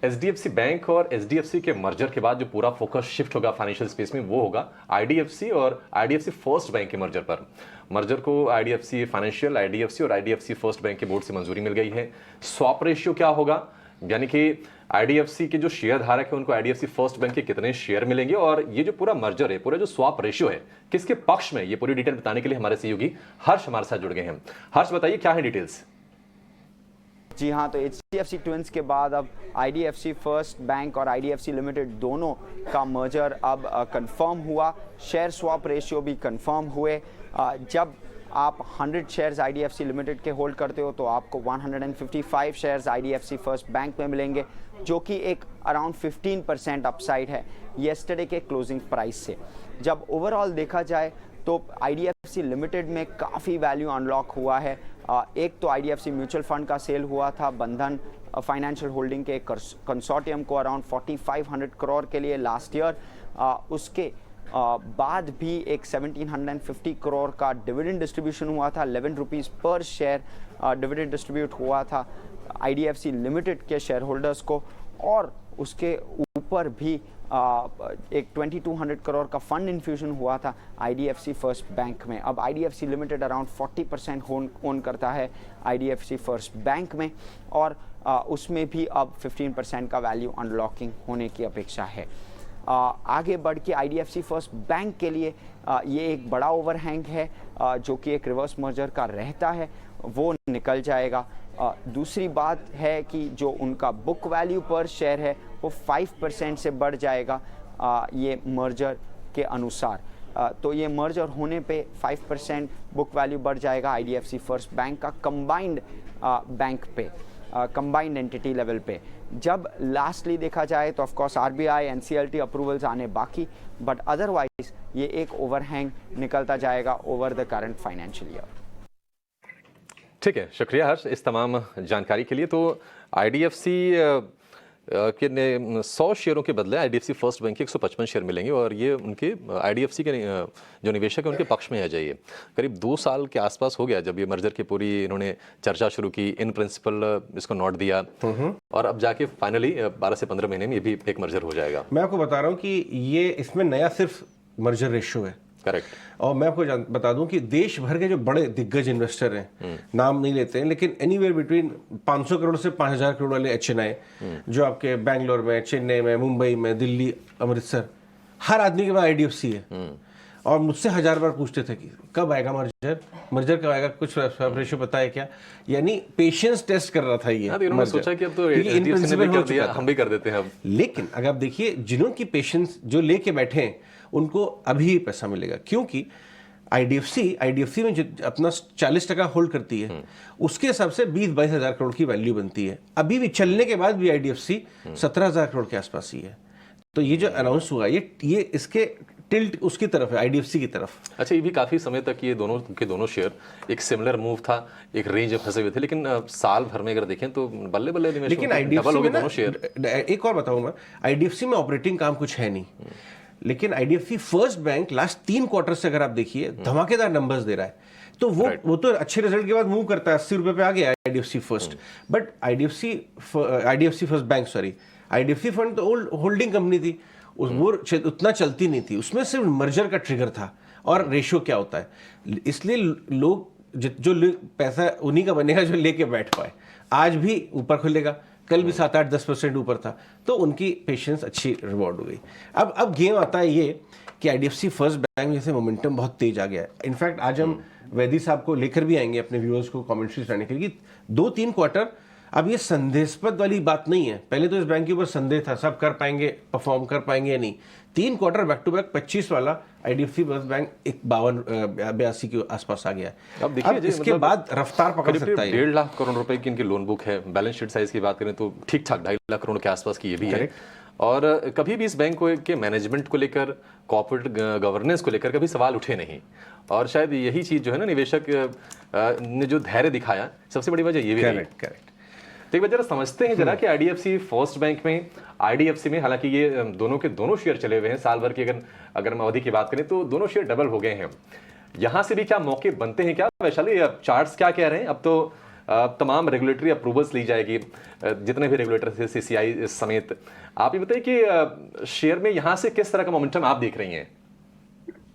HDFC bank और HDFC के merger के बाद जो पूरा फोकस शिफ्ट होगा फाइनेंशियल स्पेस में वो होगा आईडीएफसी और आईडीएफसी फर्स्ट बैंक के मर्जर पर। मर्जर को आईडीएफसी फाइनेंशियल, आईडीएफसी और आईडीएफसी फर्स्ट बैंक के बोर्ड से मंजूरी मिल गई है। स्वैप रेशियो क्या होगा, यानी कि आईडीएफसी के जो शेयर धारक है उनको आईडीएफसी फर्स्ट बैंक के कितने शेयर मिलेंगे, और ये जो पूरा मर्जर है, पूरा जो स्वैप रेशियो है किसके पक्ष में, ये पूरी डिटेल बताने के लिए हमारे सहयोगी हर्ष हमारे साथ जुड़ गए हैं। हर्ष बताइए क्या है डिटेल्स। जी हाँ, तो एचडीएफसी ट्विंस के बाद अब आईडीएफसी फर्स्ट बैंक और आईडीएफसी लिमिटेड दोनों का मर्जर अब कंफर्म हुआ। शेयर स्वैप रेशियो भी कंफर्म हुए। जब आप 100 शेयर्स आईडीएफसी लिमिटेड के होल्ड करते हो तो आपको 155 शेयर्स आईडीएफसी फर्स्ट बैंक में मिलेंगे, जो कि एक अराउंड 15% अपसाइड है येस्टरडे के क्लोजिंग प्राइस से। जब ओवरऑल देखा जाए तो आईडीएफसी लिमिटेड में काफ़ी वैल्यू अनलॉक हुआ है। एक तो आईडीएफसी म्यूचुअल फंड का सेल हुआ था बंधन फाइनेंशियल होल्डिंग के कंसोर्टियम को अराउंड 4500 करोड़ के लिए लास्ट ईयर। उसके बाद भी एक 1750 करोड़ का डिविडेंड डिस्ट्रीब्यूशन हुआ था, 11 रुपीज़ पर शेयर डिविडेंड डिस्ट्रीब्यूट हुआ था आईडीएफसी लिमिटेड के शेयर होल्डर्स को। और उसके ऊपर भी एक 2200 करोड़ का फंड इन्फ्यूजन हुआ था आईडीएफसी फर्स्ट बैंक में। अब आईडीएफसी लिमिटेड अराउंड 40% ओन करता है आईडीएफसी फर्स्ट बैंक में, और उसमें भी अब 15% का वैल्यू अनलॉकिंग होने की अपेक्षा है। आगे बढ़ के आईडीएफसी फर्स्ट बैंक के लिए ये एक बड़ा ओवरहैंग है, जो कि एक रिवर्स मर्जर का रहता है, वो निकल जाएगा। दूसरी बात है कि जो उनका बुक वैल्यू पर शेयर है वो 5% से बढ़ जाएगा ये मर्जर के अनुसार। तो ये मर्जर होने पे 5% बुक वैल्यू बढ़ जाएगा आईडीएफसी फर्स्ट बैंक का कंबाइंड बैंक पे, कंबाइंड एंटिटी लेवल पे। जब लास्टली देखा जाए तो ऑफकोर्स आरबीआई एनसीएलटी अप्रूवल्स आने बाकी, बट अदरवाइज ये एक ओवरहैंग निकलता जाएगा over the current financial year. ठीक है, शुक्रिया हर्ष इस तमाम जानकारी के लिए। तो आईडीएफसी के 100 शेयरों के बदले आईडीएफसी फर्स्ट बैंक के 155 शेयर मिलेंगे, और ये उनके आईडीएफसी के जो निवेशक है उनके पक्ष में आ जाइए। करीब 2 साल के आसपास हो गया जब ये मर्जर की पूरी इन्होंने चर्चा शुरू की, इन प्रिंसिपल इसको नोट दिया, और अब जाके फाइनली 12 से 15 महीने में ये भी एक मर्जर हो जाएगा। मैं आपको बता रहा हूँ कि ये इसमें नया सिर्फ मर्जर रेशियो है। करेक्ट। और मैं आपको बता दूं कि देश भर के जो बड़े दिग्गज इन्वेस्टर हैं, नाम नहीं लेते हैं, लेकिन एनीवेयर बिटवीन 500 करोड़ से 5000 करोड़ वाले एचएनआई जो आपके बेंगलोर में, चेन्नई में, मुंबई में, दिल्ली, अमृतसर, हर आदमी के पास आईडीएफसी है। और मुझसे 1000 बार पूछते थे कि कब आएगा मर्जर कब आएगा, कुछ रेशियो पता है क्या? यानी पेशेंस टेस्ट कर रहा था ये। इन्होंने सोचा कि अब तो एचडीएफसी ने भी कर दिया, हम भी कर देते हैं अब। लेकिन अगर आप देखिए जिन्होंने पेशेंस जो लेके बैठे हैं उनको अभी पैसा मिलेगा, क्योंकि आईडीएफसी में जो अपना 40% होल्ड करती है उसके हिसाब से 20-22 हजार करोड़ की वैल्यू बनती है। अभी भी चलने के बाद भी आईडीएफसी 17,000 करोड़ के आसपास ही है। तो ये जो अनाउंस हुआ ये इसके टिल्ट उसकी तरफ है, आईडीएफसी की तरफ। अच्छा, ये भी काफी समय तक ये दोनों शेयर एक सिमिलर मूव था, एक रेंज में फंसे हुए थे, लेकिन साल भर में अगर देखें तो बल्ले बल्ले लेकिन डबल हो गए दोनों शेयर। एक और बताऊं मैं, आईडीएफसी में ऑपरेटिंग काम कुछ है नहीं, लेकिन IDFC first bank last 3 quarter से अगर आप देखिए धमाकेदार नंबर्स दे रहा है। तो वो तो अच्छे रिजल्ट के बाद मूव करता है, 80 रुपए पे आ गया IDFC first. But IDFC first bank, sorry, IDFC fund तो होल्डिंग कंपनी थी, वो उतना चलती नहीं थी, उसमें सिर्फ मर्जर का ट्रिगर था और रेशियो क्या होता है। इसलिए लोग जो पैसा उन्हीं का बनेगा जो लेके बैठ पाए। आज भी ऊपर खुलेगा, कल भी 7-8-10% ऊपर था, तो उनकी पेशेंस अच्छी रिवॉर्ड हो गई। अब गेम आता है ये कि आईडीएफसी फर्स्ट बैंक जैसे मोमेंटम बहुत तेज आ गया है। इनफैक्ट आज हम वैदी साहब को लेकर भी आएंगे अपने व्यूअर्स को कमेंट्री सुनाने के लिए। 2-3 क्वार्टर अब ये संदेहास्पद वाली बात नहीं है। पहले तो इस बैंक के ऊपर संदेह था, सब कर पाएंगे, परफॉर्म कर पाएंगे या नहीं। 3 क्वार्टर बैक टू बैक 25 वाला आईडीएफसी फर्स्ट बैंक 52-82 के आसपास आ गया है। अब देखिए इसके बाद रफ्तार पकड़ सकता है। 1.5 लाख करोड़ रुपए की इनकी लोन बुक है। बैलेंस शीट साइज की बात करें तो ठीक ठाक 2.5 लाख करोड़ के आसपास की ये भी है। और कभी भी इस बैंक के मैनेजमेंट को लेकर, कॉर्पोरेट गवर्नेंस को लेकर कभी सवाल उठे नहीं, और शायद यही चीज जो है ना, निवेशक ने जो धैर्य दिखाया, सबसे बड़ी वजह ये भी है। करेक्ट। तो एक बार जरा समझते हैं जरा कि आईडीएफसी फर्स्ट बैंक में, आईडीएफसी में हालांकि ये दोनों के दोनों शेयर चले हुए हैं साल भर की, अगर हम अवधि की बात करें तो दोनों शेयर डबल हो गए हैं। यहां से भी क्या मौके बनते हैं क्या वैशाली? अब चार्ट्स क्या कह रहे हैं? अब तो तमाम रेगुलेटरी अप्रूवल्स ली जाएगी, जितने भी रेगुलेटर थे सीसीआई समेत। आप ये बताइए कि शेयर में यहाँ से किस तरह का मोमेंटम आप देख रही हैं?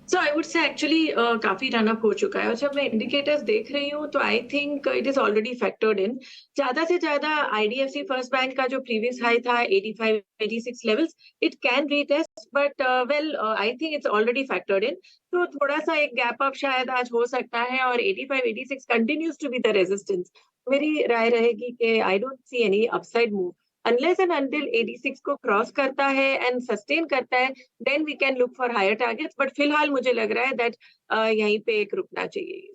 सो आई वुड से एक्चुअली काफी रन अप हो चुका है, और जब मैं इंडिकेटर्स देख रही हूँ तो I think it is already factored इन। ज्यादा से ज्यादा आईडीएफसी फर्स्ट बैंक का जो प्रीवियस हाई था 85 86 levels, it can retest, but well I think it's already factored इन। तो थोड़ा सा एक गैप अप शायद आज हो सकता है, और 85 86 continues to be the resistance. मेरी राय रहेगी कि I don't see any upside move unless and until 86 को क्रॉस करता है एंड सस्टेन करता है, then we can look for higher targets. But फिलहाल मुझे लग रहा है दैट यहीं पे एक रुकना चाहिए।